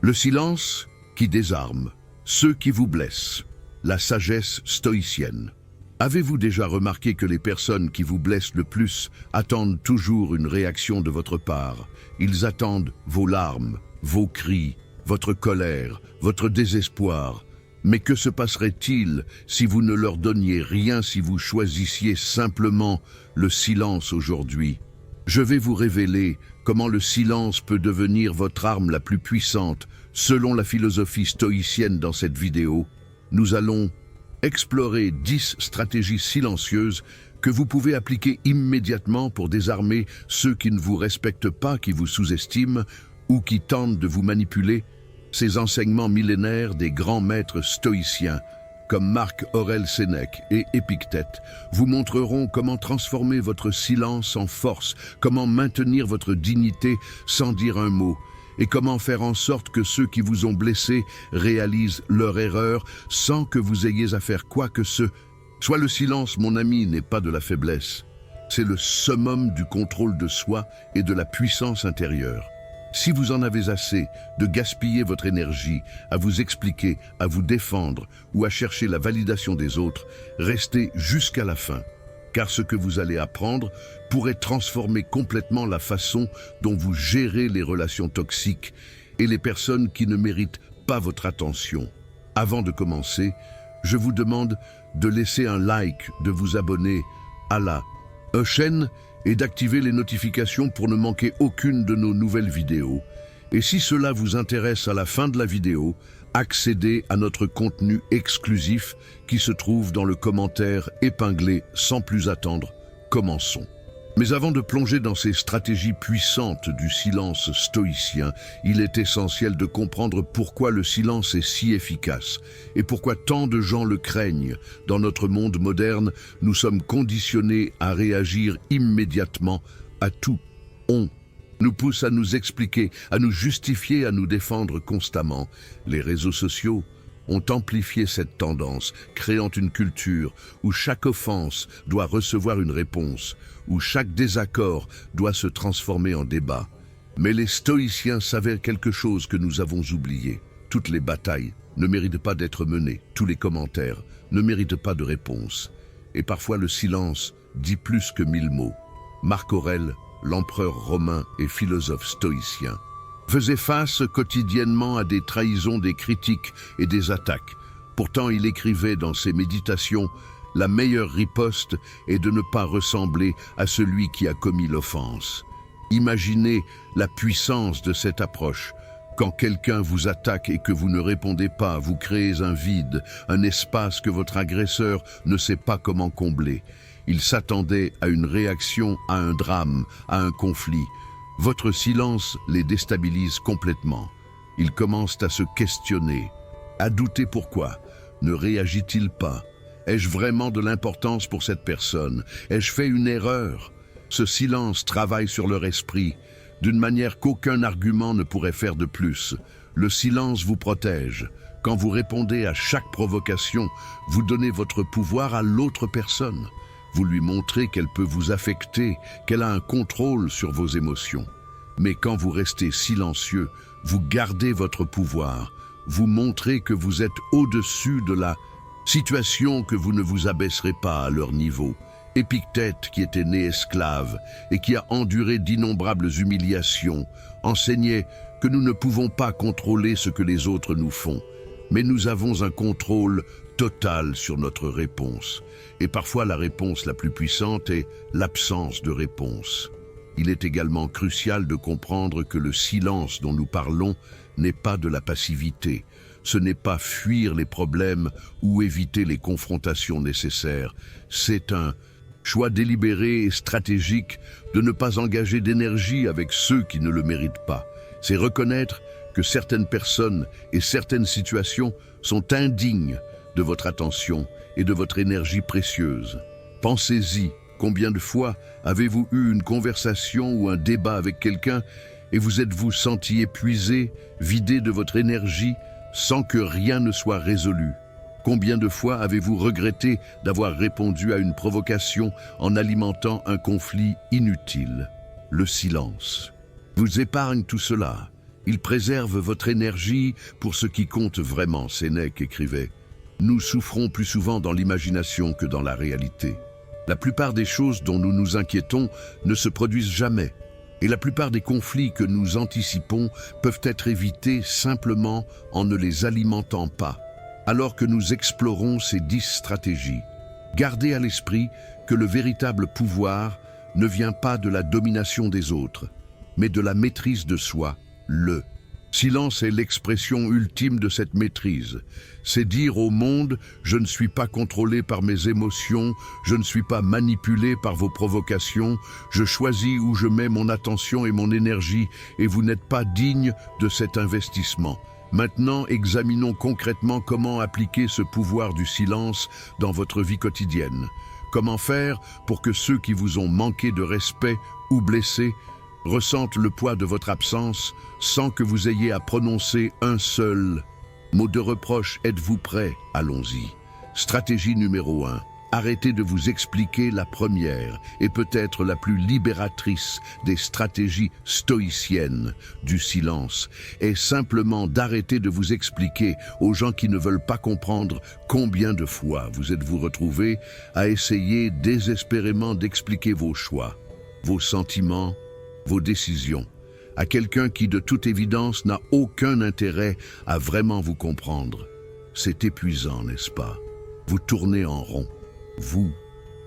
Le silence qui désarme, ceux qui vous blessent, la sagesse stoïcienne. Avez-vous déjà remarqué que les personnes qui vous blessent le plus attendent toujours une réaction de votre part? Ils attendent vos larmes, vos cris, votre colère, votre désespoir. Mais que se passerait-il si vous ne leur donniez rien, si vous choisissiez simplement le silence aujourd'hui? Je vais vous révéler comment le silence peut devenir votre arme la plus puissante, selon la philosophie stoïcienne dans cette vidéo. Nous allons explorer 10 stratégies silencieuses que vous pouvez appliquer immédiatement pour désarmer ceux qui ne vous respectent pas, qui vous sous-estiment ou qui tentent de vous manipuler. Ces enseignements millénaires des grands maîtres stoïciens, comme Marc Aurèle Sénèque et Épictète, vous montreront comment transformer votre silence en force, comment maintenir votre dignité sans dire un mot, et comment faire en sorte que ceux qui vous ont blessé réalisent leur erreur sans que vous ayez à faire quoi que ce soit. Le silence, mon ami, n'est pas de la faiblesse. C'est le summum du contrôle de soi et de la puissance intérieure. Si vous en avez assez de gaspiller votre énergie à vous expliquer, à vous défendre ou à chercher la validation des autres, restez jusqu'à la fin. Car ce que vous allez apprendre pourrait transformer complètement la façon dont vous gérez les relations toxiques et les personnes qui ne méritent pas votre attention. Avant de commencer, je vous demande de laisser un like, de vous abonner à la chaîne et d'activer les notifications pour ne manquer aucune de nos nouvelles vidéos. Et si cela vous intéresse, à la fin de la vidéo, accédez à notre contenu exclusif qui se trouve dans le commentaire épinglé. Sans plus attendre, commençons. Mais avant de plonger dans ces stratégies puissantes du silence stoïcien, il est essentiel de comprendre pourquoi le silence est si efficace et pourquoi tant de gens le craignent. Dans notre monde moderne, nous sommes conditionnés à réagir immédiatement à tout. On nous pousse à nous expliquer, à nous justifier, à nous défendre constamment. Les réseaux sociaux ont amplifié cette tendance, créant une culture où chaque offense doit recevoir une réponse, où chaque désaccord doit se transformer en débat. Mais les stoïciens savaient quelque chose que nous avons oublié. Toutes les batailles ne méritent pas d'être menées, tous les commentaires ne méritent pas de réponse. Et parfois le silence dit plus que 1000 mots. Marc Aurèle, l'empereur romain et philosophe stoïcien, faisait face quotidiennement à des trahisons, des critiques et des attaques. Pourtant, il écrivait dans ses méditations « La meilleure riposte est de ne pas ressembler à celui qui a commis l'offense ». Imaginez la puissance de cette approche. Quand quelqu'un vous attaque et que vous ne répondez pas, vous créez un vide, un espace que votre agresseur ne sait pas comment combler. Il s'attendait à une réaction, à un drame, à un conflit. Votre silence les déstabilise complètement. Ils commencent à se questionner, à douter. Pourquoi ne réagit-il pas? Ai-je vraiment de l'importance pour cette personne? Ai-je fait une erreur? Ce silence travaille sur leur esprit, d'une manière qu'aucun argument ne pourrait faire de plus. Le silence vous protège. Quand vous répondez à chaque provocation, vous donnez votre pouvoir à l'autre personne. Vous lui montrez qu'elle peut vous affecter, qu'elle a un contrôle sur vos émotions. Mais quand vous restez silencieux, vous gardez votre pouvoir. Vous montrez que vous êtes au-dessus de la situation, que vous ne vous abaisserez pas à leur niveau. Épictète, qui était né esclave et qui a enduré d'innombrables humiliations, enseignait que nous ne pouvons pas contrôler ce que les autres nous font, mais nous avons un contrôle total sur notre réponse. Et parfois la réponse la plus puissante est l'absence de réponse. Il est également crucial de comprendre que le silence dont nous parlons n'est pas de la passivité. Ce n'est pas fuir les problèmes ou éviter les confrontations nécessaires. C'est un choix délibéré et stratégique de ne pas engager d'énergie avec ceux qui ne le méritent pas. C'est reconnaître que certaines personnes et certaines situations sont indignes de votre attention et de votre énergie précieuse. Pensez-y, combien de fois avez-vous eu une conversation ou un débat avec quelqu'un et vous êtes-vous senti épuisé, vidé de votre énergie, sans que rien ne soit résolu? Combien de fois avez-vous regretté d'avoir répondu à une provocation en alimentant un conflit inutile? Le silence vous épargne tout cela. Il préserve votre énergie pour ce qui compte vraiment, Sénèque écrivait. Nous souffrons plus souvent dans l'imagination que dans la réalité. La plupart des choses dont nous nous inquiétons ne se produisent jamais. Et la plupart des conflits que nous anticipons peuvent être évités simplement en ne les alimentant pas. Alors que nous explorons ces 10 stratégies, gardez à l'esprit que le véritable pouvoir ne vient pas de la domination des autres, mais de la maîtrise de soi, le silence est l'expression ultime de cette maîtrise. C'est dire au monde, je ne suis pas contrôlé par mes émotions, je ne suis pas manipulé par vos provocations, je choisis où je mets mon attention et mon énergie et vous n'êtes pas digne de cet investissement. Maintenant, examinons concrètement comment appliquer ce pouvoir du silence dans votre vie quotidienne. Comment faire pour que ceux qui vous ont manqué de respect ou blessés ressentent le poids de votre absence sans que vous ayez à prononcer un seul mot de reproche. Êtes-vous prêt? Allons-y. Stratégie numéro 1. Arrêtez de vous expliquer. La première et peut-être la plus libératrice des stratégies stoïciennes du silence est simplement d'arrêter de vous expliquer aux gens qui ne veulent pas comprendre. Combien de fois vous êtes-vous retrouvé à essayer désespérément d'expliquer vos choix, vos sentiments, vos décisions à quelqu'un qui de toute évidence n'a aucun intérêt à vraiment vous comprendre? C'est épuisant, n'est-ce pas? Vous tournez en rond. Vous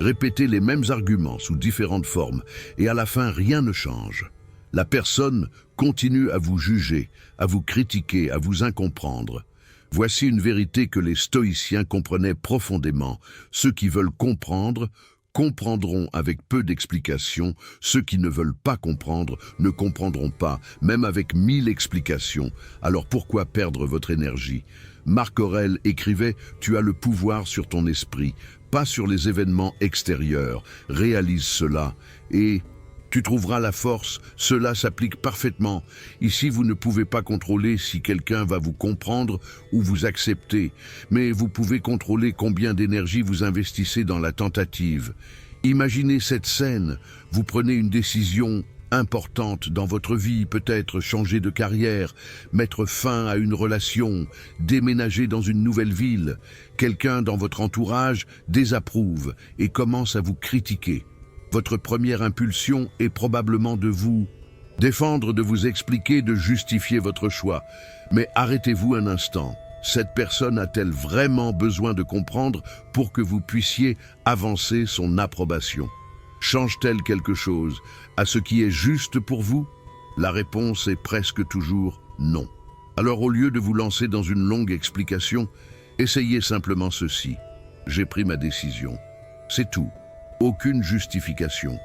répétez les mêmes arguments sous différentes formes et à la fin rien ne change. La personne continue à vous juger, à vous critiquer, à vous incomprendre. Voici une vérité que les stoïciens comprenaient profondément. Ceux qui veulent comprendre comprendront avec peu d'explications. Ceux qui ne veulent pas comprendre ne comprendront pas, même avec 1000 explications. Alors pourquoi perdre votre énergie? Marc Aurèle écrivait « Tu as le pouvoir sur ton esprit, pas sur les événements extérieurs. Réalise cela et tu trouveras la force. » Cela s'applique parfaitement. Ici, vous ne pouvez pas contrôler si quelqu'un va vous comprendre ou vous accepter, mais vous pouvez contrôler combien d'énergie vous investissez dans la tentative. Imaginez cette scène. Vous prenez une décision importante dans votre vie, peut-être changer de carrière, mettre fin à une relation, déménager dans une nouvelle ville. Quelqu'un dans votre entourage désapprouve et commence à vous critiquer. Votre première impulsion est probablement de vous défendre, de vous expliquer, de justifier votre choix. Mais arrêtez-vous un instant. Cette personne a-t-elle vraiment besoin de comprendre pour que vous puissiez avancer son approbation? Change-t-elle quelque chose à ce qui est juste pour vous? La réponse est presque toujours non. Alors au lieu de vous lancer dans une longue explication, essayez simplement ceci. J'ai pris ma décision. C'est tout. Aucune justification,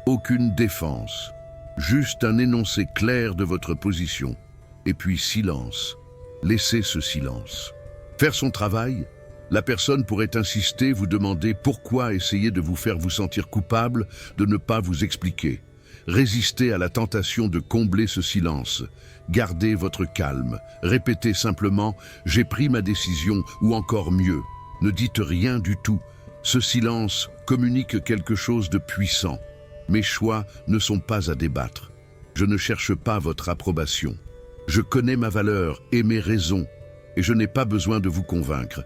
aucune défense. Juste un énoncé clair de votre position. Et puis silence. Laissez ce silence faire son travail. La personne pourrait insister, vous demander pourquoi, essayer de vous faire vous sentir coupable, de ne pas vous expliquer. Résistez à la tentation de combler ce silence. Gardez votre calme. Répétez simplement « J'ai pris ma décision » ou encore mieux. Ne dites rien du tout. Ce silence communique quelque chose de puissant. Mes choix ne sont pas à débattre. Je ne cherche pas votre approbation. Je connais ma valeur et mes raisons, et je n'ai pas besoin de vous convaincre.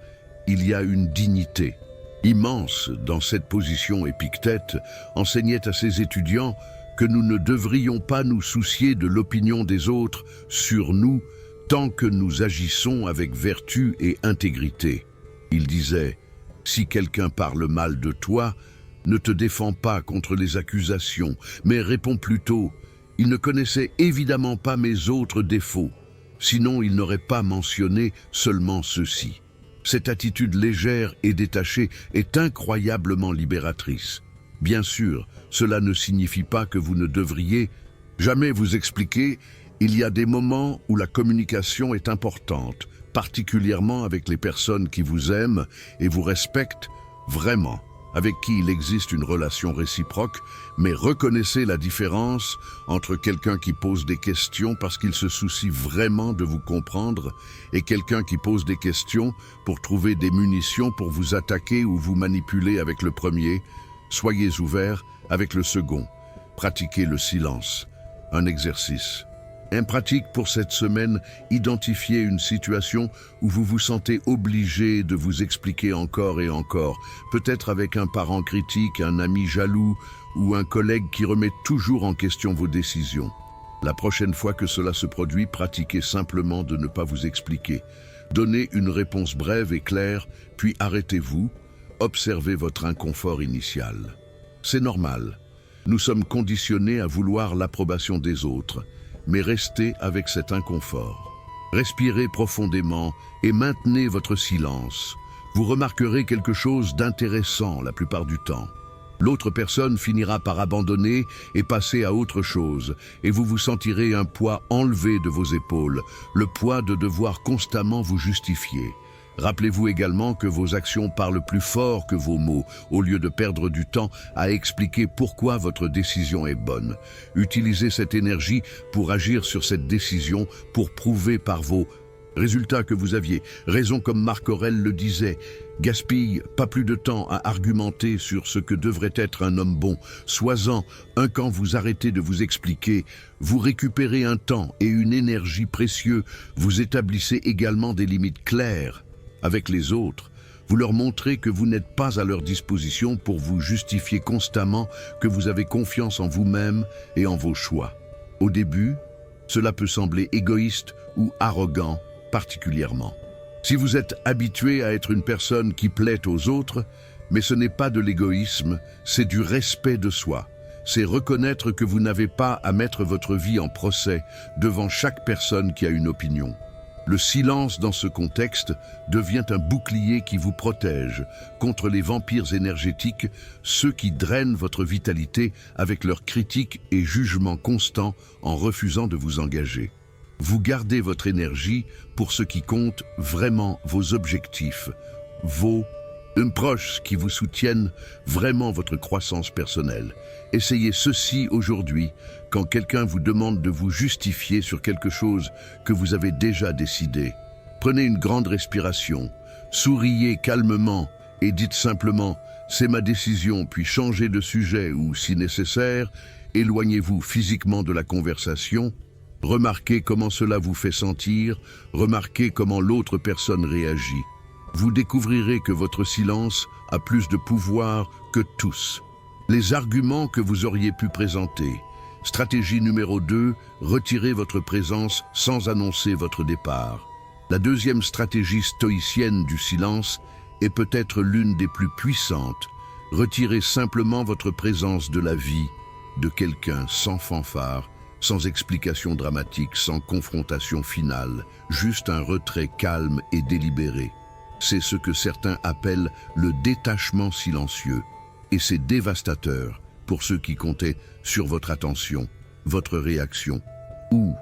Il y a une dignité immense dans cette position. Épictète enseignait à ses étudiants que nous ne devrions pas nous soucier de l'opinion des autres sur nous tant que nous agissons avec vertu et intégrité. Il disait « Si quelqu'un parle mal de toi, ne te défends pas contre les accusations, mais réponds plutôt « Il ne connaissait évidemment pas mes autres défauts, sinon il n'aurait pas mentionné seulement ceux-ci. » Cette attitude légère et détachée est incroyablement libératrice. Bien sûr, cela ne signifie pas que vous ne devriez jamais vous expliquer. Il y a des moments où la communication est importante, particulièrement avec les personnes qui vous aiment et vous respectent vraiment, avec qui il existe une relation réciproque, mais reconnaissez la différence entre quelqu'un qui pose des questions parce qu'il se soucie vraiment de vous comprendre et quelqu'un qui pose des questions pour trouver des munitions pour vous attaquer ou vous manipuler avec le premier. Soyez ouverts avec le second. Pratiquez le silence. Un exercice. En pratique pour cette semaine, identifiez une situation où vous vous sentez obligé de vous expliquer encore et encore, peut-être avec un parent critique, un ami jaloux ou un collègue qui remet toujours en question vos décisions. La prochaine fois que cela se produit, pratiquez simplement de ne pas vous expliquer. Donnez une réponse brève et claire, puis arrêtez-vous, observez votre inconfort initial. C'est normal. Nous sommes conditionnés à vouloir l'approbation des autres, mais restez avec cet inconfort. Respirez profondément et maintenez votre silence. Vous remarquerez quelque chose d'intéressant la plupart du temps. L'autre personne finira par abandonner et passer à autre chose, et vous vous sentirez un poids enlevé de vos épaules, le poids de devoir constamment vous justifier. Rappelez-vous également que vos actions parlent plus fort que vos mots, au lieu de perdre du temps à expliquer pourquoi votre décision est bonne. Utilisez cette énergie pour agir sur cette décision, pour prouver par vos résultats que vous aviez raison, comme Marc Aurèle le disait. Gaspille pas plus de temps à argumenter sur ce que devrait être un homme bon. Sois-en un quand vous arrêtez de vous expliquer. Vous récupérez un temps et une énergie précieux. Vous établissez également des limites claires avec les autres. Vous leur montrez que vous n'êtes pas à leur disposition pour vous justifier constamment, que vous avez confiance en vous-même et en vos choix. Au début, cela peut sembler égoïste ou arrogant, particulièrement. Si vous êtes habitué à être une personne qui plaît aux autres, mais ce n'est pas de l'égoïsme, c'est du respect de soi. C'est reconnaître que vous n'avez pas à mettre votre vie en procès devant chaque personne qui a une opinion. Le silence dans ce contexte devient un bouclier qui vous protège contre les vampires énergétiques, ceux qui drainent votre vitalité avec leurs critiques et jugements constants en refusant de vous engager. Vous gardez votre énergie pour ce qui compte vraiment, vos objectifs, vos proches qui vous soutiennent vraiment votre croissance personnelle. Essayez ceci aujourd'hui quand quelqu'un vous demande de vous justifier sur quelque chose que vous avez déjà décidé. Prenez une grande respiration, souriez calmement et dites simplement « c'est ma décision » puis changez de sujet ou, si nécessaire, éloignez-vous physiquement de la conversation. Remarquez comment cela vous fait sentir, remarquez comment l'autre personne réagit. Vous découvrirez que votre silence a plus de pouvoir que tous. Les arguments que vous auriez pu présenter. Stratégie numéro 2, retirez votre présence sans annoncer votre départ. La deuxième stratégie stoïcienne du silence est peut-être l'une des plus puissantes. Retirez simplement votre présence de la vie de quelqu'un sans fanfare, sans explication dramatique, sans confrontation finale, juste un retrait calme et délibéré. C'est ce que certains appellent le détachement silencieux. Et c'est dévastateur pour ceux qui comptaient sur votre attention, votre réaction, ou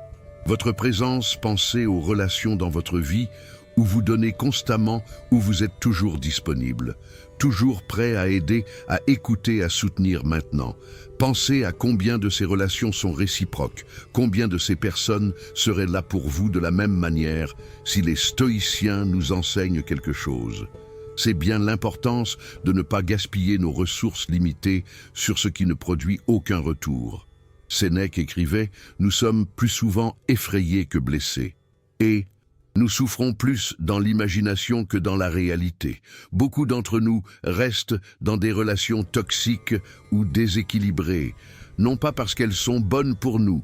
votre présence. Pensez aux relations dans votre vie où vous donnez constamment, où vous êtes toujours disponible, toujours prêt à aider, à écouter, à soutenir maintenant. Pensez à combien de ces relations sont réciproques, combien de ces personnes seraient là pour vous de la même manière si les stoïciens nous enseignent quelque chose. C'est bien l'importance de ne pas gaspiller nos ressources limitées sur ce qui ne produit aucun retour. Sénèque écrivait « Nous sommes plus souvent effrayés que blessés ». Et nous souffrons plus dans l'imagination que dans la réalité. Beaucoup d'entre nous restent dans des relations toxiques ou déséquilibrées, non pas parce qu'elles sont bonnes pour nous,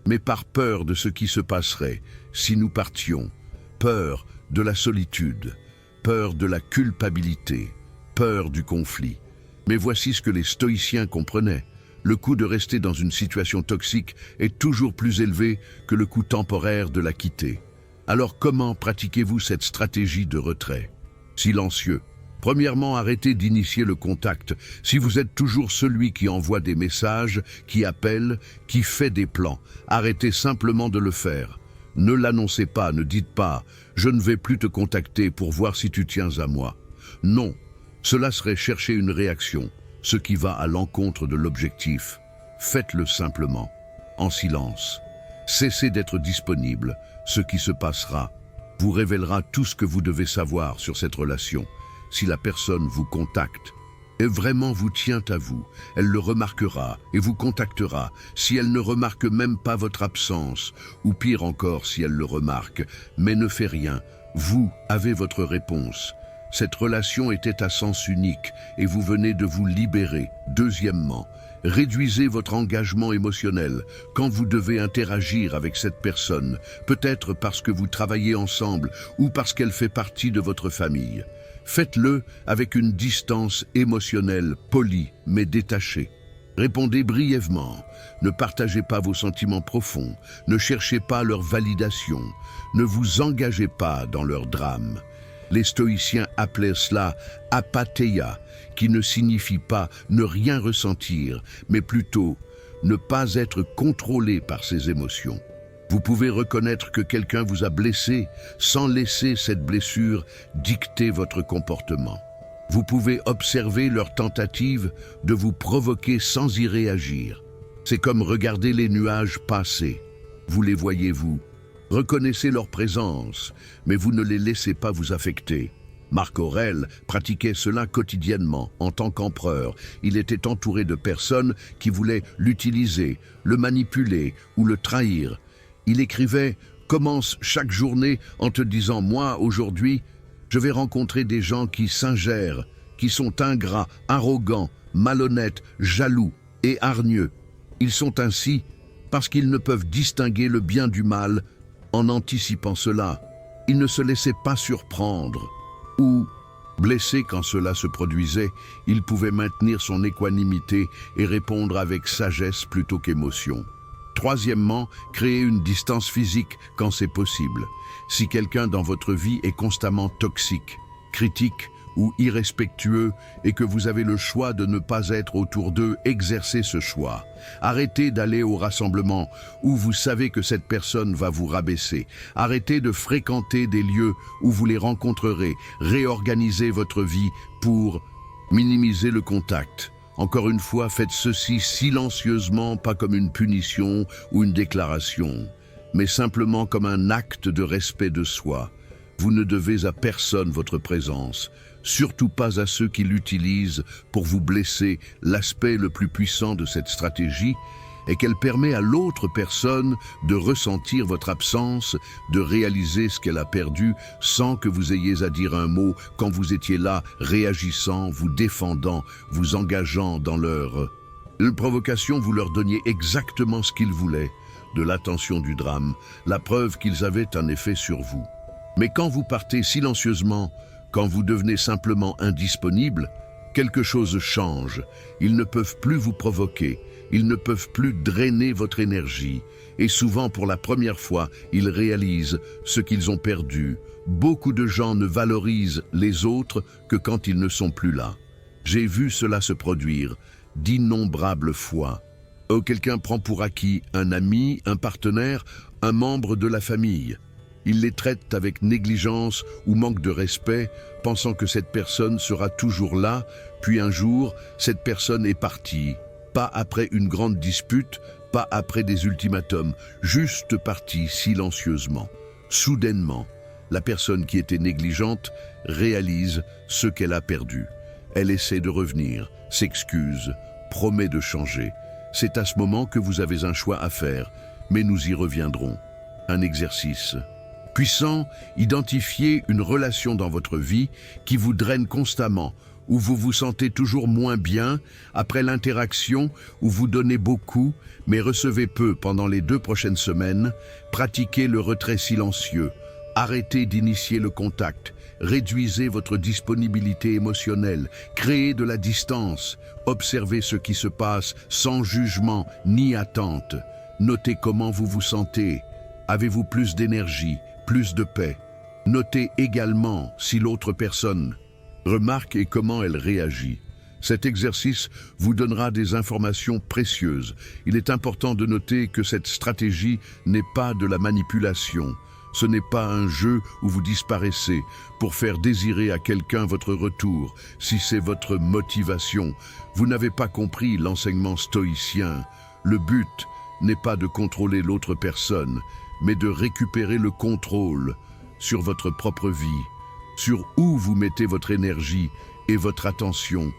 mais par peur de ce qui se passerait si nous partions, peur de la solitude, peur de la culpabilité, peur du conflit. Mais voici ce que les stoïciens comprenaient. Le coût de rester dans une situation toxique est toujours plus élevé que le coût temporaire de la quitter. Alors comment pratiquez-vous cette stratégie de retrait? Silencieux. Premièrement, arrêtez d'initier le contact. Si vous êtes toujours celui qui envoie des messages, qui appelle, qui fait des plans, arrêtez simplement de le faire. Ne l'annoncez pas, ne dites pas « je ne vais plus te contacter pour voir si tu tiens à moi ». Non, cela serait chercher une réaction, ce qui va à l'encontre de l'objectif. Faites-le simplement, en silence. Cessez d'être disponible. Ce qui se passera vous révélera tout ce que vous devez savoir sur cette relation. Si la personne vous contacte, et vraiment vous tient à vous, elle le remarquera et vous contactera si elle ne remarque même pas votre absence, ou pire encore si elle le remarque, mais ne fait rien. Vous avez votre réponse. Cette relation était à sens unique et vous venez de vous libérer. Deuxièmement, réduisez votre engagement émotionnel quand vous devez interagir avec cette personne, peut-être parce que vous travaillez ensemble ou parce qu'elle fait partie de votre famille. Faites-le avec une distance émotionnelle polie mais détachée. Répondez brièvement, ne partagez pas vos sentiments profonds, ne cherchez pas leur validation, ne vous engagez pas dans leur drame. Les stoïciens appelaient cela apatheia, qui ne signifie pas ne rien ressentir, mais plutôt ne pas être contrôlé par ses émotions. Vous pouvez reconnaître que quelqu'un vous a blessé sans laisser cette blessure dicter votre comportement. Vous pouvez observer leur tentative de vous provoquer sans y réagir. C'est comme regarder les nuages passer. Vous les voyez, vous. Reconnaissez leur présence, mais vous ne les laissez pas vous affecter. Marc Aurèle pratiquait cela quotidiennement en tant qu'empereur. Il était entouré de personnes qui voulaient l'utiliser, le manipuler ou le trahir. Il écrivait « Commence chaque journée en te disant « Moi, aujourd'hui, je vais rencontrer des gens qui s'ingèrent, qui sont ingrats, arrogants, malhonnêtes, jaloux et hargneux. Ils sont ainsi parce qu'ils ne peuvent distinguer le bien du mal. En anticipant cela, il ne se laissait pas surprendre. Ou, blessé quand cela se produisait, il pouvait maintenir son équanimité et répondre avec sagesse plutôt qu'émotion. Troisièmement, créez une distance physique quand c'est possible. Si quelqu'un dans votre vie est constamment toxique, critique ou irrespectueux et que vous avez le choix de ne pas être autour d'eux, exercez ce choix. Arrêtez d'aller au rassemblement où vous savez que cette personne va vous rabaisser. Arrêtez de fréquenter des lieux où vous les rencontrerez. Réorganisez votre vie pour minimiser le contact. Encore une fois, faites ceci silencieusement, pas comme une punition ou une déclaration, mais simplement comme un acte de respect de soi. Vous ne devez à personne votre présence, surtout pas à ceux qui l'utilisent pour vous blesser. L'aspect le plus puissant de cette stratégie est qu'elle permet à l'autre personne de ressentir votre absence, de réaliser ce qu'elle a perdu sans que vous ayez à dire un mot quand vous étiez là, réagissant, vous défendant, vous engageant dans leur provocation. Vous leur donniez exactement ce qu'ils voulaient, de l'attention du drame, la preuve qu'ils avaient un effet sur vous. Mais quand vous partez silencieusement, quand vous devenez simplement indisponible, quelque chose change. Ils ne peuvent plus vous provoquer, ils ne peuvent plus drainer votre énergie. Et souvent, pour la première fois, ils réalisent ce qu'ils ont perdu. Beaucoup de gens ne valorisent les autres que quand ils ne sont plus là. J'ai vu cela se produire d'innombrables fois. Quelqu'un prend pour acquis un ami, un partenaire, un membre de la famille. Il les traite avec négligence ou manque de respect, pensant que cette personne sera toujours là, puis un jour, cette personne est partie. Pas après une grande dispute, pas après des ultimatums, juste partie silencieusement. Soudainement, la personne qui était négligente réalise ce qu'elle a perdu. Elle essaie de revenir, s'excuse, promet de changer. C'est à ce moment que vous avez un choix à faire, mais nous y reviendrons. Un exercice puissant, identifiez une relation dans votre vie qui vous draine constamment, où vous vous sentez toujours moins bien, après l'interaction, où vous donnez beaucoup, mais recevez peu pendant les 2 prochaines semaines. Pratiquez le retrait silencieux, arrêtez d'initier le contact, réduisez votre disponibilité émotionnelle, créez de la distance, observez ce qui se passe sans jugement ni attente. Notez comment vous vous sentez. Avez-vous plus d'énergie, plus de paix? Notez également si l'autre personne remarque et comment elle réagit. Cet exercice vous donnera des informations précieuses. Il est important de noter que cette stratégie n'est pas de la manipulation. Ce n'est pas un jeu où vous disparaissez pour faire désirer à quelqu'un votre retour. Si c'est votre motivation, vous n'avez pas compris l'enseignement stoïcien. Le but n'est pas de contrôler l'autre personne, mais de récupérer le contrôle sur votre propre vie, sur où vous mettez votre énergie et votre attention.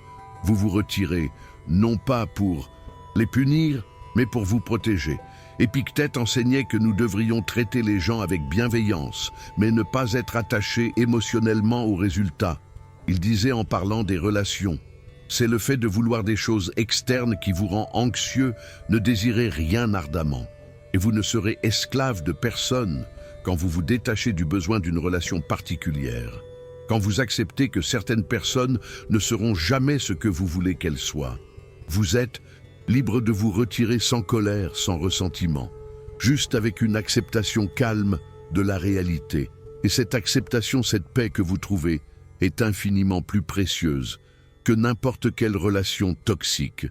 Vous vous retirez, non pas pour les punir, mais pour vous protéger. Épictète enseignait que nous devrions traiter les gens avec bienveillance, mais ne pas être attachés émotionnellement aux résultats. Il disait en parlant des relations: c'est le fait de vouloir des choses externes qui vous rend anxieux, ne désirez rien ardemment. Et vous ne serez esclave de personne quand vous vous détachez du besoin d'une relation particulière. Quand vous acceptez que certaines personnes ne seront jamais ce que vous voulez qu'elles soient. Vous êtes libre de vous retirer sans colère, sans ressentiment, juste avec une acceptation calme de la réalité. Et cette acceptation, cette paix que vous trouvez, est infiniment plus précieuse que n'importe quelle relation toxique.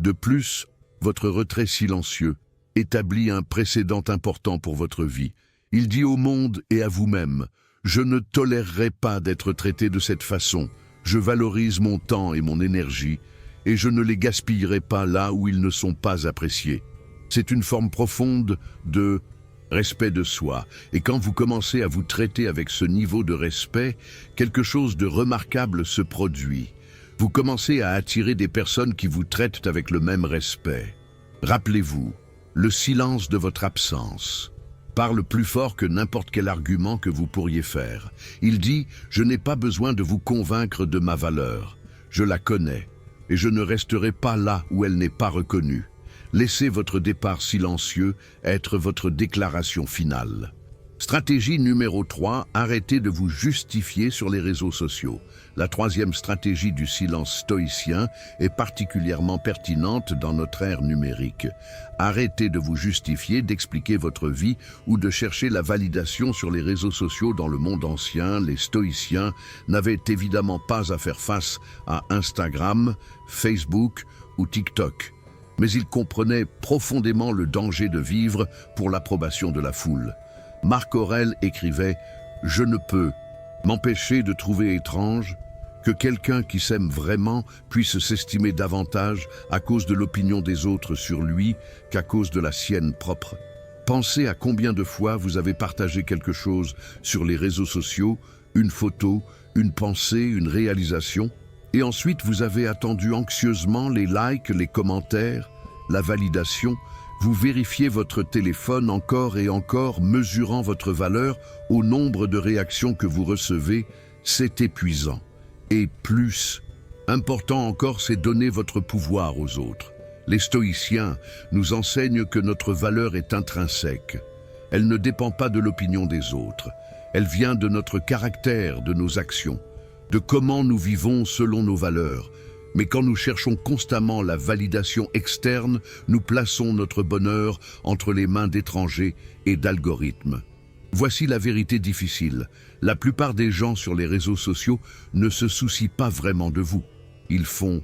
De plus, votre retrait silencieux établit un précédent important pour votre vie. Il dit au monde et à vous-même: je ne tolérerai pas d'être traité de cette façon. Je valorise mon temps et mon énergie, et je ne les gaspillerai pas là où ils ne sont pas appréciés. C'est une forme profonde de respect de soi, et quand vous commencez à vous traiter avec ce niveau de respect, quelque chose de remarquable se produit. Vous commencez à attirer des personnes qui vous traitent avec le même respect. Rappelez-vous, le silence de votre absence parle plus fort que n'importe quel argument que vous pourriez faire. Il dit: je n'ai pas besoin de vous convaincre de ma valeur. Je la connais, et je ne resterai pas là où elle n'est pas reconnue. Laissez votre départ silencieux être votre déclaration finale. Stratégie numéro 3, arrêtez de vous justifier sur les réseaux sociaux. La troisième stratégie du silence stoïcien est particulièrement pertinente dans notre ère numérique. Arrêtez de vous justifier, d'expliquer votre vie ou de chercher la validation sur les réseaux sociaux. Dans le monde ancien, les stoïciens n'avaient évidemment pas à faire face à Instagram, Facebook ou TikTok. Mais ils comprenaient profondément le danger de vivre pour l'approbation de la foule. Marc Aurèle écrivait: « Je ne peux m'empêcher de trouver étrange que quelqu'un qui s'aime vraiment puisse s'estimer davantage à cause de l'opinion des autres sur lui qu'à cause de la sienne propre. » Pensez à combien de fois vous avez partagé quelque chose sur les réseaux sociaux, une photo, une pensée, une réalisation, et ensuite vous avez attendu anxieusement les likes, les commentaires, la validation. Vous vérifiez votre téléphone encore et encore, mesurant votre valeur au nombre de réactions que vous recevez. C'est épuisant. Et plus important encore, c'est donner votre pouvoir aux autres. Les stoïciens nous enseignent que notre valeur est intrinsèque. Elle ne dépend pas de l'opinion des autres. Elle vient de notre caractère, de nos actions, de comment nous vivons selon nos valeurs. Mais quand nous cherchons constamment la validation externe, nous plaçons notre bonheur entre les mains d'étrangers et d'algorithmes. Voici la vérité difficile. La plupart des gens sur les réseaux sociaux ne se soucient pas vraiment de vous. Ils font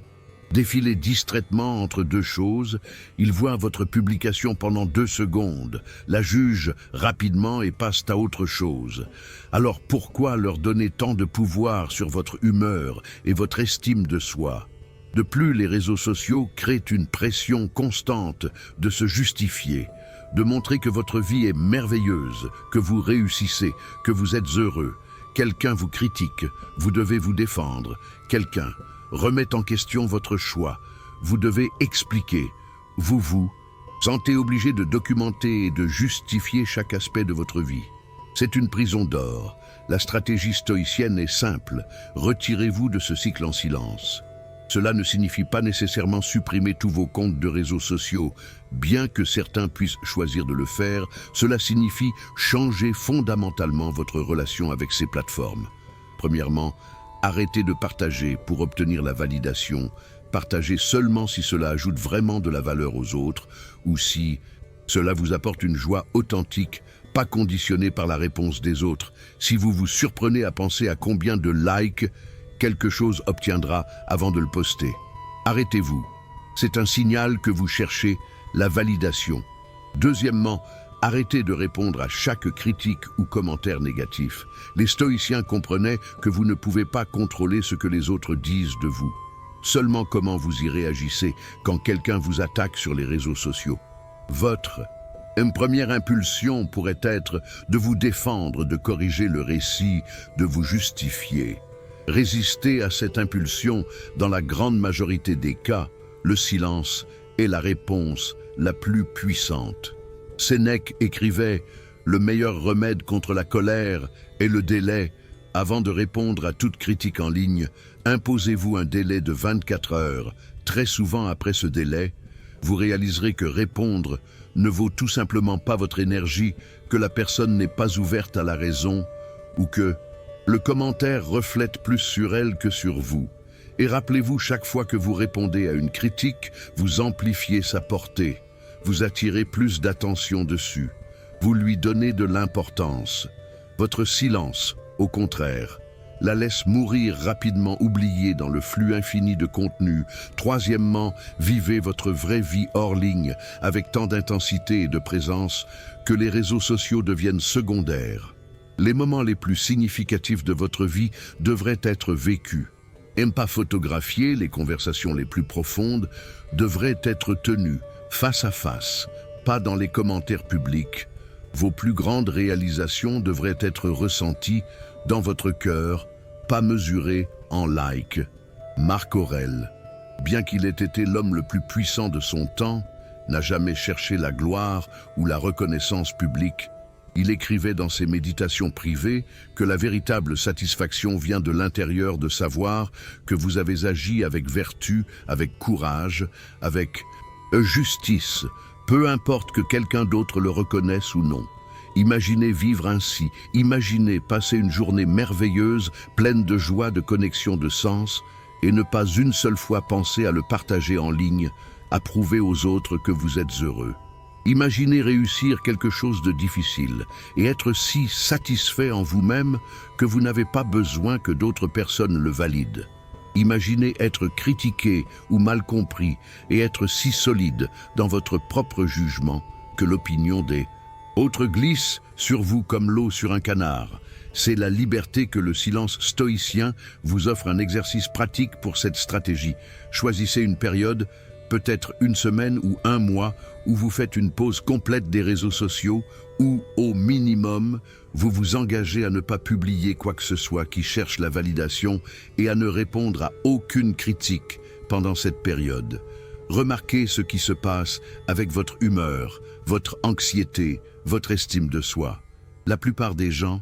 défiler distraitement entre deux choses. Ils voient votre publication pendant 2 secondes, la jugent rapidement et passent à autre chose. Alors pourquoi leur donner tant de pouvoir sur votre humeur et votre estime de soi ? De plus, les réseaux sociaux créent une pression constante de se justifier, de montrer que votre vie est merveilleuse, que vous réussissez, que vous êtes heureux. Quelqu'un vous critique, vous devez vous défendre. Quelqu'un remet en question votre choix, vous devez expliquer. Vous vous sentez obligé de documenter et de justifier chaque aspect de votre vie. C'est une prison d'or. La stratégie stoïcienne est simple. Retirez-vous de ce cycle en silence. Cela ne signifie pas nécessairement supprimer tous vos comptes de réseaux sociaux. Bien que certains puissent choisir de le faire, cela signifie changer fondamentalement votre relation avec ces plateformes. Premièrement, arrêtez de partager pour obtenir la validation. Partagez seulement si cela ajoute vraiment de la valeur aux autres ou si cela vous apporte une joie authentique, pas conditionnée par la réponse des autres. Si vous vous surprenez à penser à combien de likes quelque chose obtiendra avant de le poster. Arrêtez-vous. C'est un signal que vous cherchez la validation. Deuxièmement, arrêtez de répondre à chaque critique ou commentaire négatif. Les stoïciens comprenaient que vous ne pouvez pas contrôler ce que les autres disent de vous. Seulement comment vous y réagissez quand quelqu'un vous attaque sur les réseaux sociaux. Votre première impulsion pourrait être de vous défendre, de corriger le récit, de vous justifier. Résister à cette impulsion, dans la grande majorité des cas, le silence est la réponse la plus puissante. Sénèque écrivait « Le meilleur remède contre la colère est le délai. Avant de répondre à toute critique en ligne, imposez-vous un délai de 24 heures. Très souvent après ce délai, vous réaliserez que répondre ne vaut tout simplement pas votre énergie, que la personne n'est pas ouverte à la raison ou que le commentaire reflète plus sur elle que sur vous. Et rappelez-vous, chaque fois que vous répondez à une critique, vous amplifiez sa portée, vous attirez plus d'attention dessus, vous lui donnez de l'importance. Votre silence, au contraire, la laisse mourir rapidement oubliée dans le flux infini de contenu. Troisièmement, vivez votre vraie vie hors ligne avec tant d'intensité et de présence que les réseaux sociaux deviennent secondaires. Les moments les plus significatifs de votre vie devraient être vécus. Pas photographier, les conversations les plus profondes devraient être tenues face à face, pas dans les commentaires publics. Vos plus grandes réalisations devraient être ressenties dans votre cœur, pas mesurées en likes. Marc Aurèle, bien qu'il ait été l'homme le plus puissant de son temps, n'a jamais cherché la gloire ou la reconnaissance publique. Il écrivait dans ses méditations privées que la véritable satisfaction vient de l'intérieur de savoir que vous avez agi avec vertu, avec courage, avec justice, peu importe que quelqu'un d'autre le reconnaisse ou non. Imaginez vivre ainsi, imaginez passer une journée merveilleuse, pleine de joie, de connexion de sens, et ne pas une seule fois penser à le partager en ligne, à prouver aux autres que vous êtes heureux. Imaginez réussir quelque chose de difficile et être si satisfait en vous-même que vous n'avez pas besoin que d'autres personnes le valident. Imaginez être critiqué ou mal compris et être si solide dans votre propre jugement que l'opinion des autres glisse sur vous comme l'eau sur un canard. C'est la liberté que le silence stoïcien vous offre, un exercice pratique pour cette stratégie. Choisissez une période, peut-être une semaine ou un mois, où vous faites une pause complète des réseaux sociaux, où, au minimum, vous vous engagez à ne pas publier quoi que ce soit qui cherche la validation et à ne répondre à aucune critique pendant cette période. Remarquez ce qui se passe avec votre humeur, votre anxiété, votre estime de soi. La plupart des gens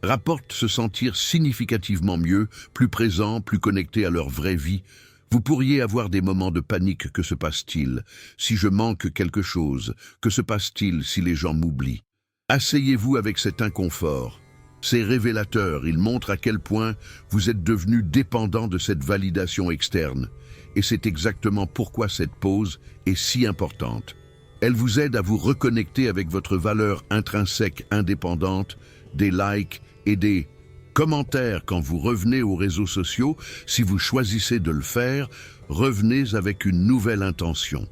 rapportent se sentir significativement mieux, plus présents, plus connectés à leur vraie vie. Vous pourriez avoir des moments de panique. Que se passe-t-il si je manque quelque chose? Que se passe-t-il si les gens m'oublient? Asseyez-vous avec cet inconfort. C'est révélateur, il montre à quel point vous êtes devenu dépendant de cette validation externe. Et c'est exactement pourquoi cette pause est si importante. Elle vous aide à vous reconnecter avec votre valeur intrinsèque indépendante, des likes et des commentaires. Quand vous revenez aux réseaux sociaux, si vous choisissez de le faire, revenez avec une nouvelle intention.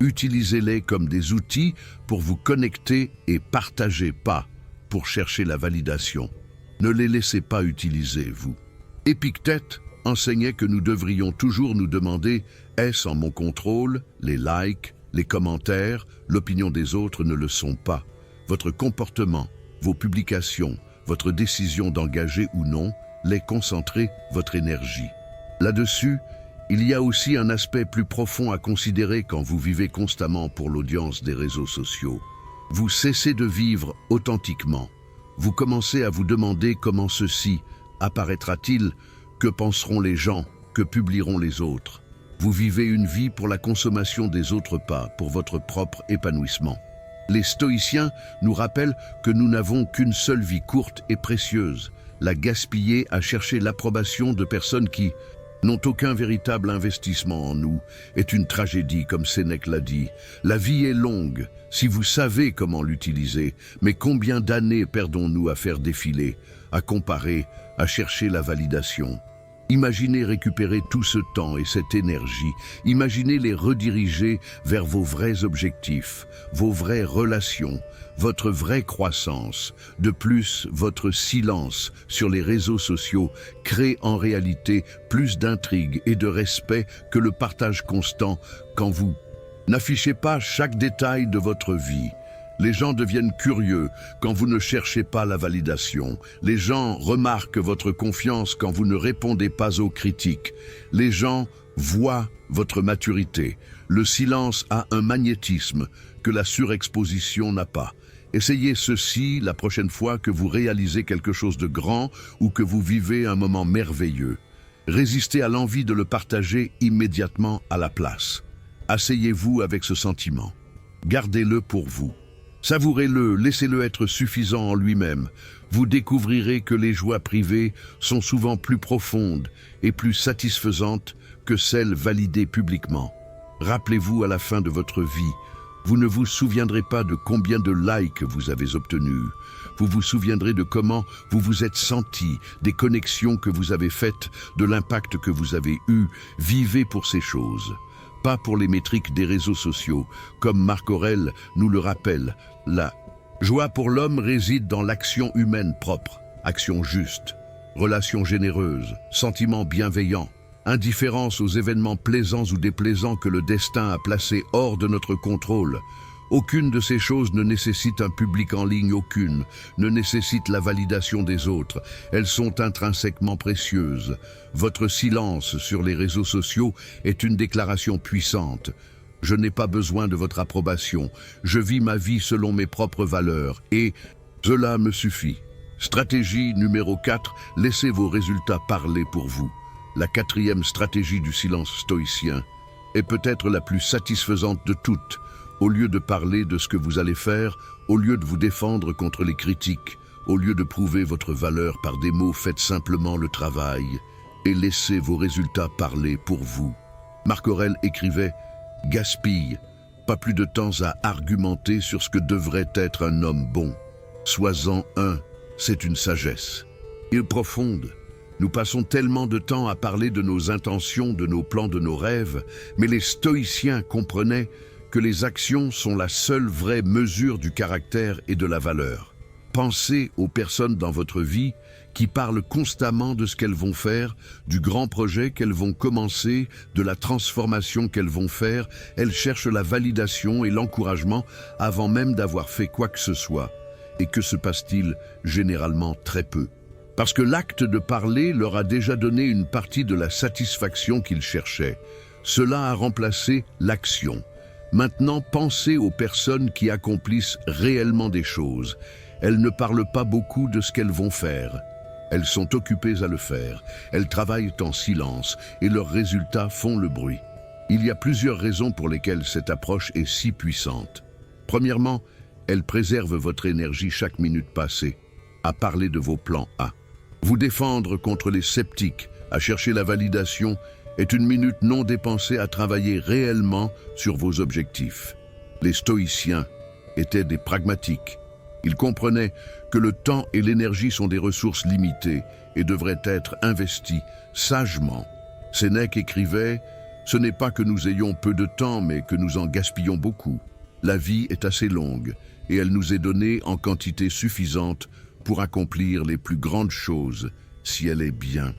Utilisez-les comme des outils pour vous connecter et partager, pas pour chercher la validation. Ne les laissez pas utiliser, vous. Épictète enseignait que nous devrions toujours nous demander « Est-ce en mon contrôle ?» Les likes, les commentaires, l'opinion des autres ne le sont pas. Votre comportement, vos publications, votre décision d'engager ou non, les concentrer votre énergie. Là-dessus, il y a aussi un aspect plus profond à considérer quand vous vivez constamment pour l'audience des réseaux sociaux. Vous cessez de vivre authentiquement. Vous commencez à vous demander comment ceci apparaîtra-t-il, que penseront les gens, que publieront les autres. Vous vivez une vie pour la consommation des autres, pas pour votre propre épanouissement. Les stoïciens nous rappellent que nous n'avons qu'une seule vie courte et précieuse. La gaspiller à chercher l'approbation de personnes qui n'ont aucun véritable investissement en nous est une tragédie, comme Sénèque l'a dit. La vie est longue, si vous savez comment l'utiliser, mais combien d'années perdons-nous à faire défiler, à comparer, à chercher la validation? Imaginez récupérer tout ce temps et cette énergie, imaginez les rediriger vers vos vrais objectifs, vos vraies relations, votre vraie croissance. De plus, votre silence sur les réseaux sociaux crée en réalité plus d'intrigue et de respect que le partage constant quand vous n'affichez pas chaque détail de votre vie. Les gens deviennent curieux quand vous ne cherchez pas la validation. Les gens remarquent votre confiance quand vous ne répondez pas aux critiques. Les gens voient votre maturité. Le silence a un magnétisme que la surexposition n'a pas. Essayez ceci la prochaine fois que vous réalisez quelque chose de grand ou que vous vivez un moment merveilleux. Résistez à l'envie de le partager immédiatement à la place. Asseyez-vous avec ce sentiment. Gardez-le pour vous. Savourez-le, laissez-le être suffisant en lui-même. Vous découvrirez que les joies privées sont souvent plus profondes et plus satisfaisantes que celles validées publiquement. Rappelez-vous à la fin de votre vie, vous ne vous souviendrez pas de combien de likes vous avez obtenus. Vous vous souviendrez de comment vous vous êtes senti, des connexions que vous avez faites, de l'impact que vous avez eu. Vivez pour ces choses. Pas pour les métriques des réseaux sociaux. Comme Marc Aurèle nous le rappelle, la joie pour l'homme réside dans l'action humaine propre, action juste, relation généreuse, sentiment bienveillant, indifférence aux événements plaisants ou déplaisants que le destin a placés hors de notre contrôle. Aucune de ces choses ne nécessite un public en ligne, aucune ne nécessite la validation des autres. Elles sont intrinsèquement précieuses. Votre silence sur les réseaux sociaux est une déclaration puissante. Je n'ai pas besoin de votre approbation. Je vis ma vie selon mes propres valeurs et cela me suffit. Stratégie numéro 4, laissez vos résultats parler pour vous. La 4e stratégie du silence stoïcien est peut-être la plus satisfaisante de toutes. Au lieu de parler de ce que vous allez faire, au lieu de vous défendre contre les critiques, au lieu de prouver votre valeur par des mots, faites simplement le travail et laissez vos résultats parler pour vous. Marc Aurèle écrivait « Gaspille, pas plus de temps à argumenter sur ce que devrait être un homme bon. Sois-en un, c'est une sagesse. » Et profonde. Nous passons tellement de temps à parler de nos intentions, de nos plans, de nos rêves, mais les stoïciens comprenaient que les actions sont la seule vraie mesure du caractère et de la valeur. Pensez aux personnes dans votre vie qui parlent constamment de ce qu'elles vont faire, du grand projet qu'elles vont commencer, de la transformation qu'elles vont faire. Elles cherchent la validation et l'encouragement avant même d'avoir fait quoi que ce soit. Et que se passe-t-il? Généralement très peu. Parce que l'acte de parler leur a déjà donné une partie de la satisfaction qu'ils cherchaient. Cela a remplacé l'action. Maintenant, pensez aux personnes qui accomplissent réellement des choses. Elles ne parlent pas beaucoup de ce qu'elles vont faire. Elles sont occupées à le faire. Elles travaillent en silence et leurs résultats font le bruit. Il y a plusieurs raisons pour lesquelles cette approche est si puissante. Premièrement, elle préserve votre énergie chaque minute passée à parler de vos plans A. Vous défendre contre les sceptiques, à chercher la validation, est une minute non dépensée à travailler réellement sur vos objectifs. Les stoïciens étaient des pragmatiques. Ils comprenaient que le temps et l'énergie sont des ressources limitées et devraient être investis sagement. Sénèque écrivait « Ce n'est pas que nous ayons peu de temps, mais que nous en gaspillons beaucoup. La vie est assez longue et elle nous est donnée en quantité suffisante pour accomplir les plus grandes choses si elle est bien. »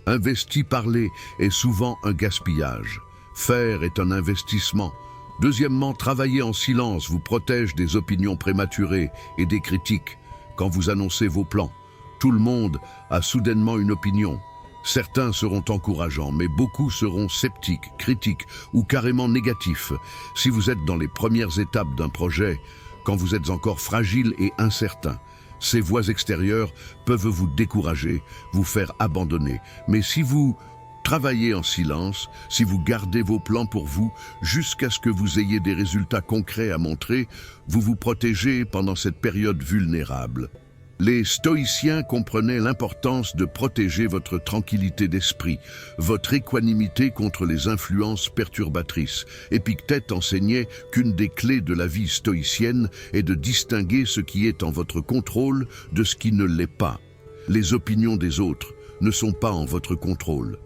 Investi parler est souvent un gaspillage. Faire est un investissement. Deuxièmement, travailler en silence vous protège des opinions prématurées et des critiques. Quand vous annoncez vos plans, tout le monde a soudainement une opinion. Certains seront encourageants, mais beaucoup seront sceptiques, critiques ou carrément négatifs. Si vous êtes dans les premières étapes d'un projet, quand vous êtes encore fragile et incertain, ces voix extérieures peuvent vous décourager, vous faire abandonner. Mais si vous travaillez en silence, si vous gardez vos plans pour vous, jusqu'à ce que vous ayez des résultats concrets à montrer, vous vous protégez pendant cette période vulnérable. Les stoïciens comprenaient l'importance de protéger votre tranquillité d'esprit, votre équanimité contre les influences perturbatrices. Épictète enseignait qu'une des clés de la vie stoïcienne est de distinguer ce qui est en votre contrôle de ce qui ne l'est pas. Les opinions des autres ne sont pas en votre contrôle.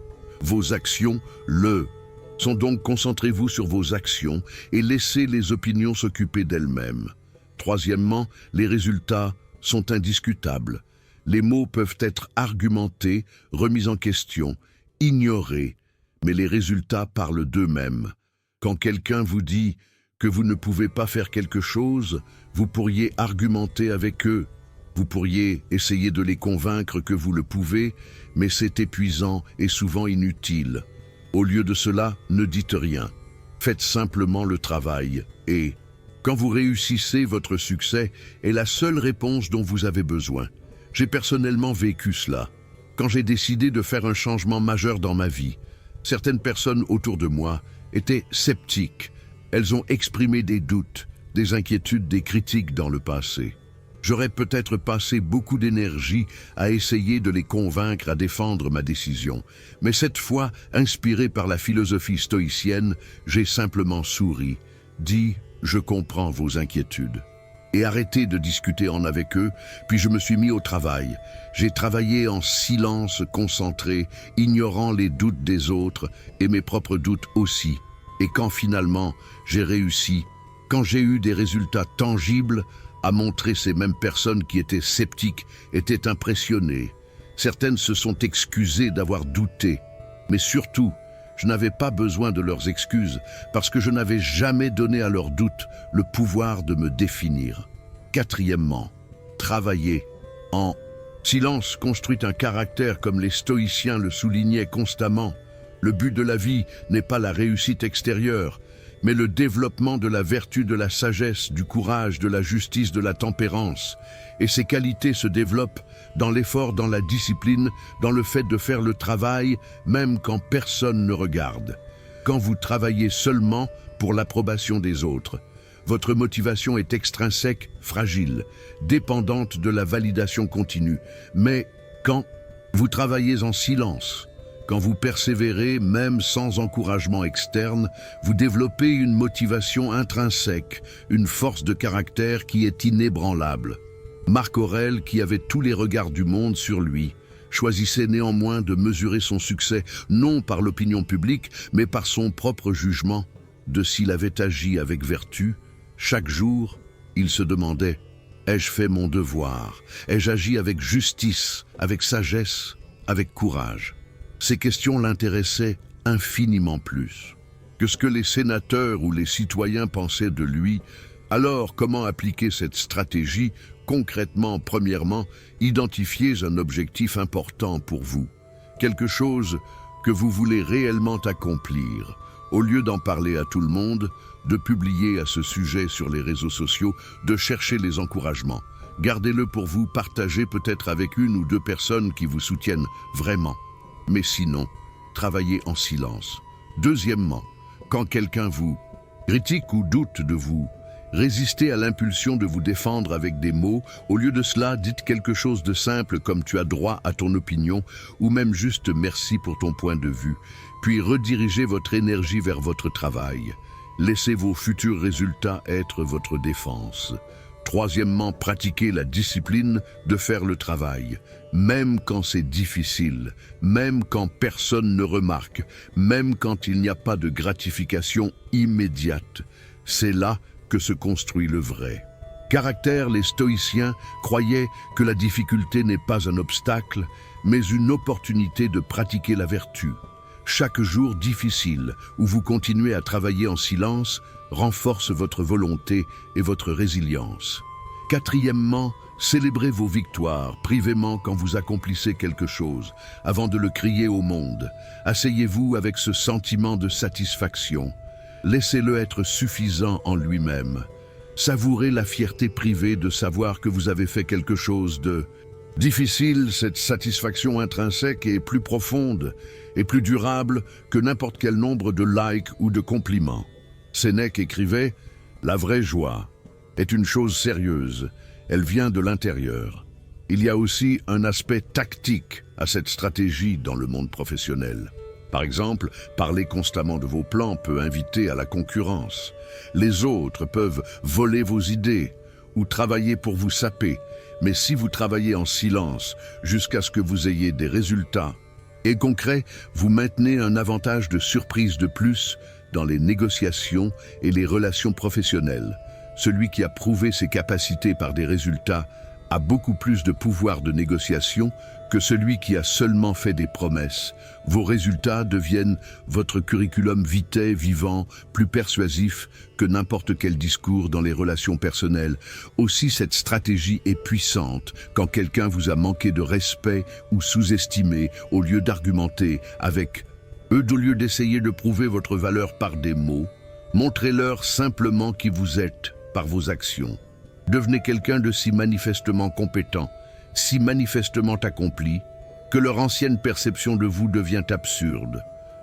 Vos actions le sont, donc concentrez-vous sur vos actions et laissez les opinions s'occuper d'elles-mêmes. Troisièmement, les résultats sont indiscutables. Les mots peuvent être argumentés, remis en question, ignorés, mais les résultats parlent d'eux-mêmes. Quand quelqu'un vous dit que vous ne pouvez pas faire quelque chose, Vous pourriez argumenter avec eux, vous pourriez essayer de les convaincre que vous le pouvez, mais c'est épuisant et souvent inutile. Au lieu de cela, ne dites rien. Faites simplement le travail et, quand vous réussissez, votre succès est la seule réponse dont vous avez besoin. J'ai personnellement vécu cela. Quand j'ai décidé de faire un changement majeur dans ma vie, certaines personnes autour de moi étaient sceptiques. Elles ont exprimé des doutes, des inquiétudes, des critiques dans le passé. J'aurais peut-être passé beaucoup d'énergie à essayer de les convaincre à défendre ma décision. Mais cette fois, inspiré par la philosophie stoïcienne, j'ai simplement souri, dit « Je comprends vos inquiétudes » et arrêté de discuter avec eux, puis je me suis mis au travail. J'ai travaillé en silence concentré, ignorant les doutes des autres et mes propres doutes aussi. Et quand finalement j'ai réussi, quand j'ai eu des résultats tangibles, à montrer ces mêmes personnes qui étaient sceptiques, étaient impressionnées. Certaines se sont excusées d'avoir douté, mais surtout, je n'avais pas besoin de leurs excuses parce que je n'avais jamais donné à leurs doutes le pouvoir de me définir. Quatrièmement, travailler en silence construit un caractère comme les stoïciens le soulignaient constamment. Le but de la vie n'est pas la réussite extérieure, mais le développement de la vertu, de la sagesse, du courage, de la justice, de la tempérance. Et ces qualités se développent dans l'effort, dans la discipline, dans le fait de faire le travail, même quand personne ne regarde. Quand vous travaillez seulement pour l'approbation des autres, votre motivation est extrinsèque, fragile, dépendante de la validation continue. Mais quand vous travaillez en silence, quand vous persévérez, même sans encouragement externe, vous développez une motivation intrinsèque, une force de caractère qui est inébranlable. Marc Aurèle, qui avait tous les regards du monde sur lui, choisissait néanmoins de mesurer son succès, non par l'opinion publique, mais par son propre jugement, de s'il avait agi avec vertu. Chaque jour, il se demandait « Ai-je fait mon devoir? Ai-je agi avec justice, avec sagesse, avec courage ?» Ces questions l'intéressaient infiniment plus que ce que les sénateurs ou les citoyens pensaient de lui. Alors, comment appliquer cette stratégie concrètement? Premièrement, identifiez un objectif important pour vous, quelque chose que vous voulez réellement accomplir. Au lieu d'en parler à tout le monde, de publier à ce sujet sur les réseaux sociaux, de chercher les encouragements. Gardez-le pour vous, partagez peut-être avec une ou deux personnes qui vous soutiennent vraiment. Mais sinon, travaillez en silence. Deuxièmement, quand quelqu'un vous critique ou doute de vous, résistez à l'impulsion de vous défendre avec des mots. Au lieu de cela, dites quelque chose de simple comme « tu as droit à ton opinion » ou même juste « merci pour ton point de vue ». Puis redirigez votre énergie vers votre travail. Laissez vos futurs résultats être votre défense. Troisièmement, pratiquez la discipline de faire le travail, même quand c'est difficile, même quand personne ne remarque, même quand il n'y a pas de gratification immédiate. C'est là que se construit le vrai caractère. Les stoïciens croyaient que la difficulté n'est pas un obstacle, mais une opportunité de pratiquer la vertu. Chaque jour difficile où vous continuez à travailler en silence renforce votre volonté et votre résilience. Quatrièmement, célébrez vos victoires privément quand vous accomplissez quelque chose, avant de le crier au monde. Asseyez-vous avec ce sentiment de satisfaction. Laissez-le être suffisant en lui-même. Savourez la fierté privée de savoir que vous avez fait quelque chose de difficile. Cette satisfaction intrinsèque est plus profonde et plus durable que n'importe quel nombre de likes ou de compliments. Sénèque écrivait « La vraie joie est une chose sérieuse, elle vient de l'intérieur ». Il y a aussi un aspect tactique à cette stratégie dans le monde professionnel. Par exemple, parler constamment de vos plans peut inviter à la concurrence. Les autres peuvent voler vos idées ou travailler pour vous saper. Mais si vous travaillez en silence jusqu'à ce que vous ayez des résultats et concrets, vous maintenez un avantage de surprise de plus dans les négociations et les relations professionnelles. Celui qui a prouvé ses capacités par des résultats a beaucoup plus de pouvoir de négociation que celui qui a seulement fait des promesses. Vos résultats deviennent votre curriculum vitae vivant, plus persuasif que n'importe quel discours dans les relations personnelles. Aussi, cette stratégie est puissante quand quelqu'un vous a manqué de respect ou sous-estimé, au lieu d'argumenter avec eux, au lieu d'essayer de prouver votre valeur par des mots. Montrez-leur simplement qui vous êtes par vos actions. Devenez quelqu'un de si manifestement compétent, si manifestement accompli, que leur ancienne perception de vous devient absurde.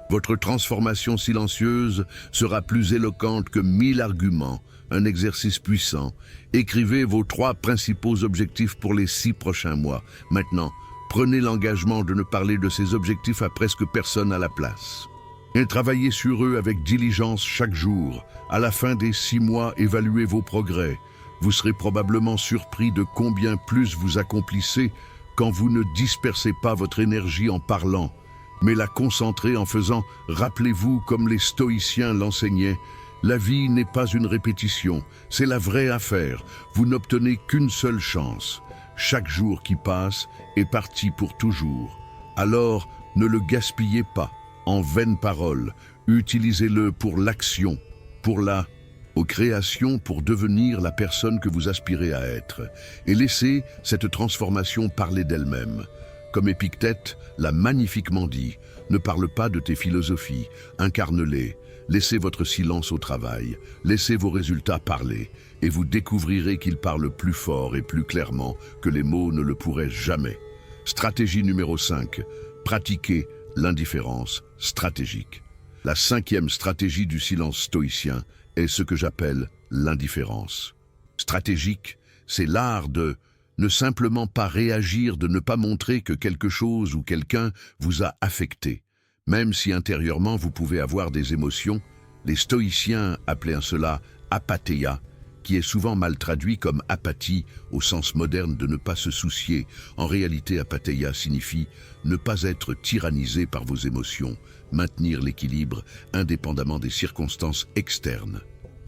Votre transformation silencieuse sera plus éloquente que 1000 arguments, un exercice puissant. Écrivez vos 3 principaux objectifs pour les 6 prochains mois. Maintenant, prenez l'engagement de ne parler de ces objectifs à presque personne à la place. Et travaillez sur eux avec diligence chaque jour. À la fin des 6 mois, évaluez vos progrès. Vous serez probablement surpris de combien plus vous accomplissez quand vous ne dispersez pas votre énergie en parlant, mais la concentrez en faisant. Rappelez-vous, comme les stoïciens l'enseignaient, la vie n'est pas une répétition, c'est la vraie affaire. Vous n'obtenez qu'une seule chance. Chaque jour qui passe est parti pour toujours. Alors, ne le gaspillez pas en vaines paroles. Utilisez-le pour l'action, pour la création, pour devenir la personne que vous aspirez à être. Et laissez cette transformation parler d'elle-même. Comme Épictète l'a magnifiquement dit, ne parle pas de tes philosophies, incarne-les. Laissez votre silence au travail, laissez vos résultats parler, et vous découvrirez qu'ils parlent plus fort et plus clairement que les mots ne le pourraient jamais. Stratégie numéro 5. Pratiquez l'indifférence stratégique. La 5e stratégie du silence stoïcien est ce que j'appelle l'indifférence. Stratégique, c'est l'art de ne simplement pas réagir, de ne pas montrer que quelque chose ou quelqu'un vous a affecté. Même si intérieurement vous pouvez avoir des émotions, les stoïciens appelaient cela apatheia, qui est souvent mal traduit comme apathie au sens moderne de ne pas se soucier. En réalité, apatheia signifie ne pas être tyrannisé par vos émotions, maintenir l'équilibre indépendamment des circonstances externes.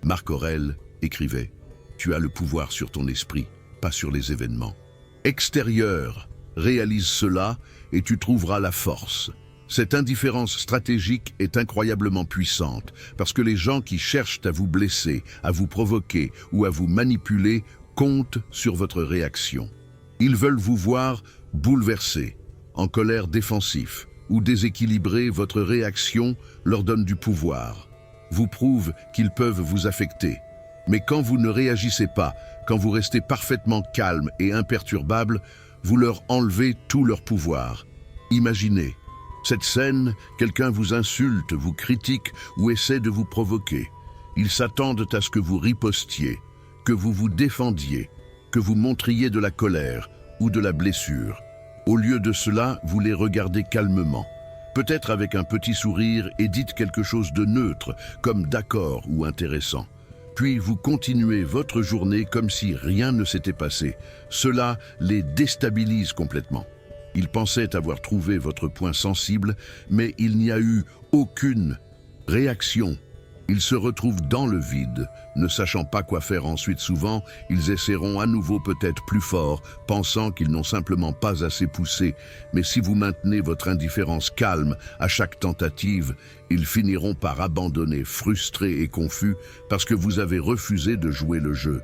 Marc Aurèle écrivait « Tu as le pouvoir sur ton esprit, pas sur les événements. Extérieur, réalise cela et tu trouveras la force. » Cette indifférence stratégique est incroyablement puissante parce que les gens qui cherchent à vous blesser, à vous provoquer ou à vous manipuler comptent sur votre réaction. Ils veulent vous voir bouleversé, en colère défensif ou déséquilibré. Votre réaction leur donne du pouvoir, vous prouve qu'ils peuvent vous affecter. Mais quand vous ne réagissez pas, quand vous restez parfaitement calme et imperturbable, vous leur enlevez tout leur pouvoir. Imaginez cette scène, quelqu'un vous insulte, vous critique ou essaie de vous provoquer. Ils s'attendent à ce que vous ripostiez, que vous vous défendiez, que vous montriez de la colère ou de la blessure. Au lieu de cela, vous les regardez calmement, peut-être avec un petit sourire, et dites quelque chose de neutre, comme d'accord ou intéressant. Puis vous continuez votre journée comme si rien ne s'était passé. Cela les déstabilise complètement. Ils pensaient avoir trouvé votre point sensible, mais il n'y a eu aucune réaction. Ils se retrouvent dans le vide, ne sachant pas quoi faire ensuite. Souvent, ils essaieront à nouveau, peut-être plus fort, pensant qu'ils n'ont simplement pas assez poussé. Mais si vous maintenez votre indifférence calme à chaque tentative, ils finiront par abandonner, frustrés et confus, parce que vous avez refusé de jouer le jeu.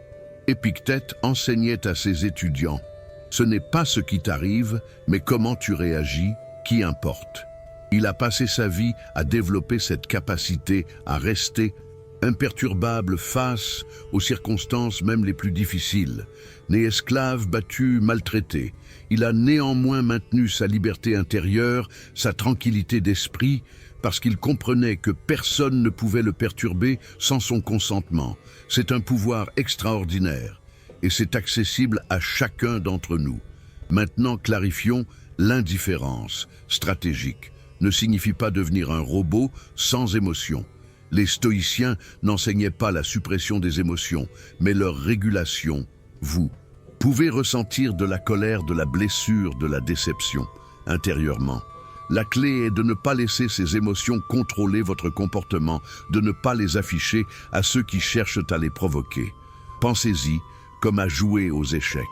Épictète enseignait à ses étudiants: ce n'est pas ce qui t'arrive, mais comment tu réagis qui importe. Il a passé sa vie à développer cette capacité à rester imperturbable face aux circonstances même les plus difficiles. Né esclave, battu, maltraité, il a néanmoins maintenu sa liberté intérieure, sa tranquillité d'esprit, parce qu'il comprenait que personne ne pouvait le perturber sans son consentement. C'est un pouvoir extraordinaire, et c'est accessible à chacun d'entre nous. Maintenant, clarifions l'indifférence stratégique. Ne signifie pas devenir un robot sans émotion. Les stoïciens n'enseignaient pas la suppression des émotions, mais leur régulation. Vous pouvez ressentir de la colère, de la blessure, de la déception, intérieurement. La clé est de ne pas laisser ces émotions contrôler votre comportement, de ne pas les afficher à ceux qui cherchent à les provoquer. Pensez-y comme à jouer aux échecs.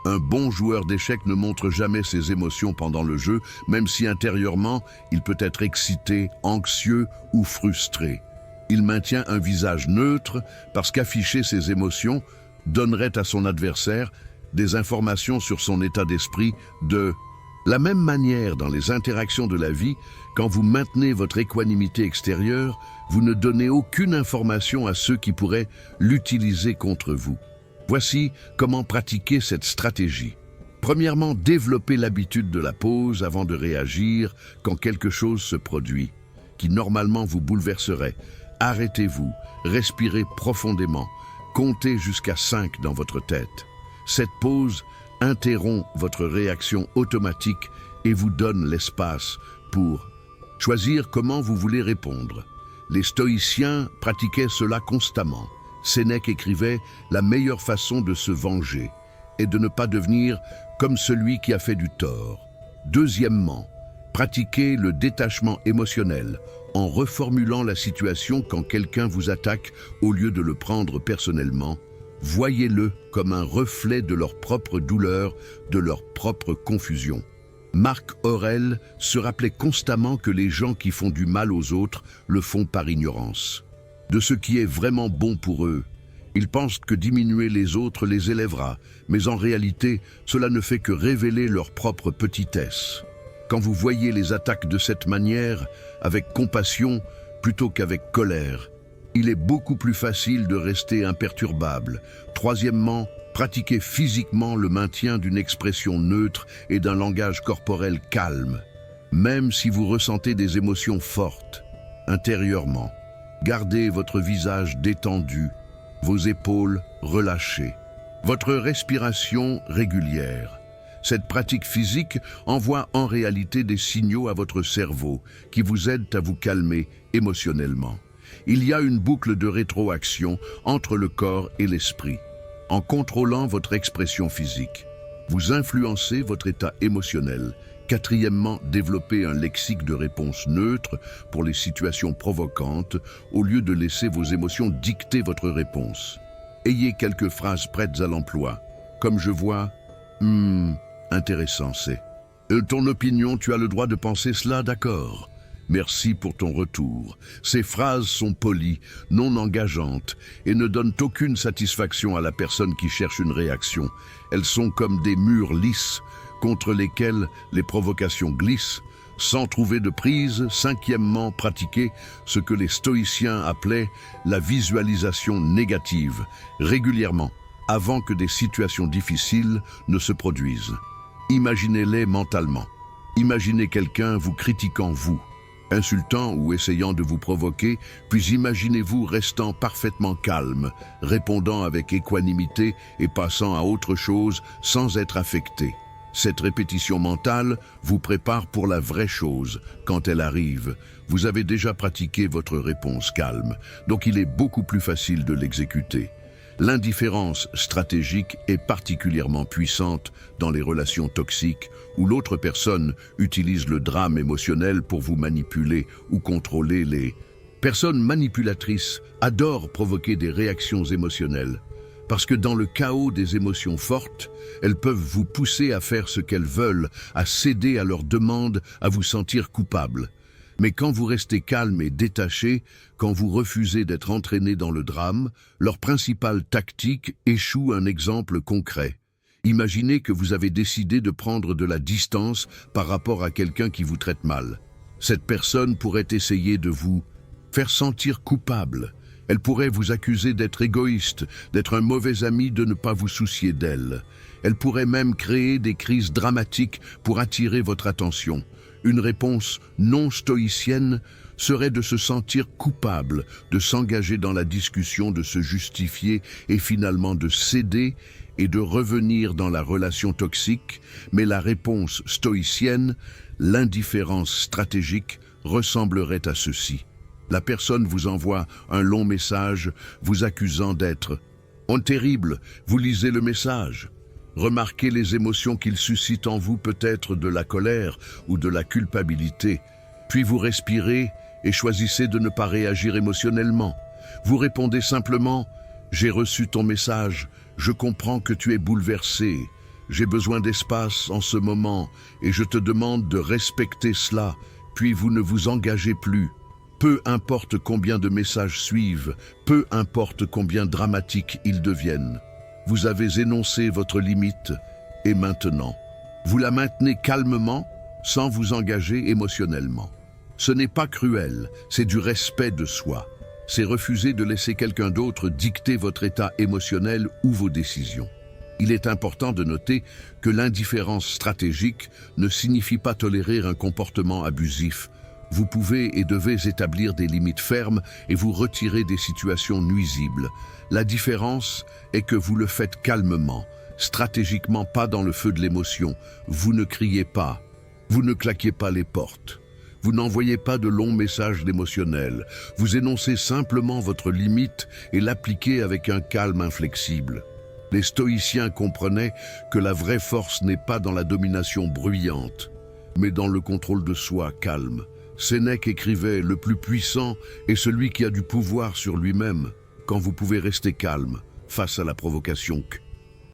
Un bon joueur d'échecs ne montre jamais ses émotions pendant le jeu, même si intérieurement, il peut être excité, anxieux ou frustré. Il maintient un visage neutre parce qu'afficher ses émotions donnerait à son adversaire des informations sur son état d'esprit de la même manière dans les interactions de la vie. Quand vous maintenez votre équanimité extérieure, vous ne donnez aucune information à ceux qui pourraient l'utiliser contre vous. Voici comment pratiquer cette stratégie. Premièrement, développez l'habitude de la pause avant de réagir quand quelque chose se produit, qui normalement vous bouleverserait. Arrêtez-vous, respirez profondément, comptez jusqu'à 5 dans votre tête. Cette pause interrompt votre réaction automatique et vous donne l'espace pour choisir comment vous voulez répondre. Les stoïciens pratiquaient cela constamment. Sénèque écrivait « La meilleure façon de se venger est de ne pas devenir comme celui qui a fait du tort ». Deuxièmement, pratiquez le détachement émotionnel en reformulant la situation quand quelqu'un vous attaque au lieu de le prendre personnellement. Voyez-le comme un reflet de leur propre douleur, de leur propre confusion. Marc Aurèle se rappelait constamment que les gens qui font du mal aux autres le font par ignorance de ce qui est vraiment bon pour eux. Ils pensent que diminuer les autres les élèvera, mais en réalité, cela ne fait que révéler leur propre petitesse. Quand vous voyez les attaques de cette manière, avec compassion plutôt qu'avec colère, il est beaucoup plus facile de rester imperturbable. Troisièmement, pratiquez physiquement le maintien d'une expression neutre et d'un langage corporel calme. Même si vous ressentez des émotions fortes, intérieurement, gardez votre visage détendu, vos épaules relâchées, votre respiration régulière. Cette pratique physique envoie en réalité des signaux à votre cerveau qui vous aident à vous calmer émotionnellement. Il y a une boucle de rétroaction entre le corps et l'esprit. En contrôlant votre expression physique, vous influencez votre état émotionnel. Quatrièmement, développez un lexique de réponse neutre pour les situations provocantes au lieu de laisser vos émotions dicter votre réponse. Ayez quelques phrases prêtes à l'emploi, comme je vois, intéressant c'est. Ton opinion, tu as le droit de penser cela, d'accord. Merci pour ton retour. Ces phrases sont polies, non engageantes et ne donnent aucune satisfaction à la personne qui cherche une réaction. Elles sont comme des murs lisses contre lesquels les provocations glissent, sans trouver de prise. Cinquièmement, pratiquez ce que les stoïciens appelaient la visualisation négative, régulièrement, avant que des situations difficiles ne se produisent. Imaginez-les mentalement. Imaginez quelqu'un vous critiquant vous, insultant ou essayant de vous provoquer, puis imaginez-vous restant parfaitement calme, répondant avec équanimité et passant à autre chose sans être affecté. Cette répétition mentale vous prépare pour la vraie chose. Quand elle arrive, vous avez déjà pratiqué votre réponse calme, donc il est beaucoup plus facile de l'exécuter. L'indifférence stratégique est particulièrement puissante dans les relations toxiques où l'autre personne utilise le drame émotionnel pour vous manipuler ou contrôler. Les personnes manipulatrices adorent provoquer des réactions émotionnelles parce que dans le chaos des émotions fortes, elles peuvent vous pousser à faire ce qu'elles veulent, à céder à leurs demandes, à vous sentir coupable. Mais quand vous restez calme et détaché, quand vous refusez d'être entraîné dans le drame, leur principale tactique échoue. Un exemple concret. Imaginez que vous avez décidé de prendre de la distance par rapport à quelqu'un qui vous traite mal. Cette personne pourrait essayer de vous faire sentir coupable. Elle pourrait vous accuser d'être égoïste, d'être un mauvais ami, de ne pas vous soucier d'elle. Elle pourrait même créer des crises dramatiques pour attirer votre attention. Une réponse non stoïcienne serait de se sentir coupable, de s'engager dans la discussion, de se justifier et finalement de céder et de revenir dans la relation toxique. Mais la réponse stoïcienne, l'indifférence stratégique, ressemblerait à ceci. La personne vous envoie un long message vous accusant d'être terrible. Vous lisez le message. Remarquez les émotions qu'il suscite en vous, peut-être de la colère ou de la culpabilité. Puis vous respirez et choisissez de ne pas réagir émotionnellement. Vous répondez simplement « J'ai reçu ton message, je comprends que tu es bouleversé ». j'ai besoin d'espace en ce moment et je te demande de respecter cela, puis vous ne vous engagez plus. Peu importe combien de messages suivent, peu importe combien dramatiques ils deviennent. Vous avez énoncé votre limite et maintenant, vous la maintenez calmement sans vous engager émotionnellement. Ce n'est pas cruel, c'est du respect de soi. C'est refuser de laisser quelqu'un d'autre dicter votre état émotionnel ou vos décisions. Il est important de noter que l'indifférence stratégique ne signifie pas tolérer un comportement abusif. Vous pouvez et devez établir des limites fermes et vous retirer des situations nuisibles. La différence est que vous le faites calmement, stratégiquement, pas dans le feu de l'émotion. Vous ne criez pas, vous ne claquez pas les portes. Vous n'envoyez pas de longs messages d'émotionnel. Vous énoncez simplement votre limite et l'appliquez avec un calme inflexible. Les stoïciens comprenaient que la vraie force n'est pas dans la domination bruyante, mais dans le contrôle de soi calme. Sénèque écrivait « Le plus puissant est celui qui a du pouvoir sur lui-même » quand vous pouvez rester calme face à la provocation.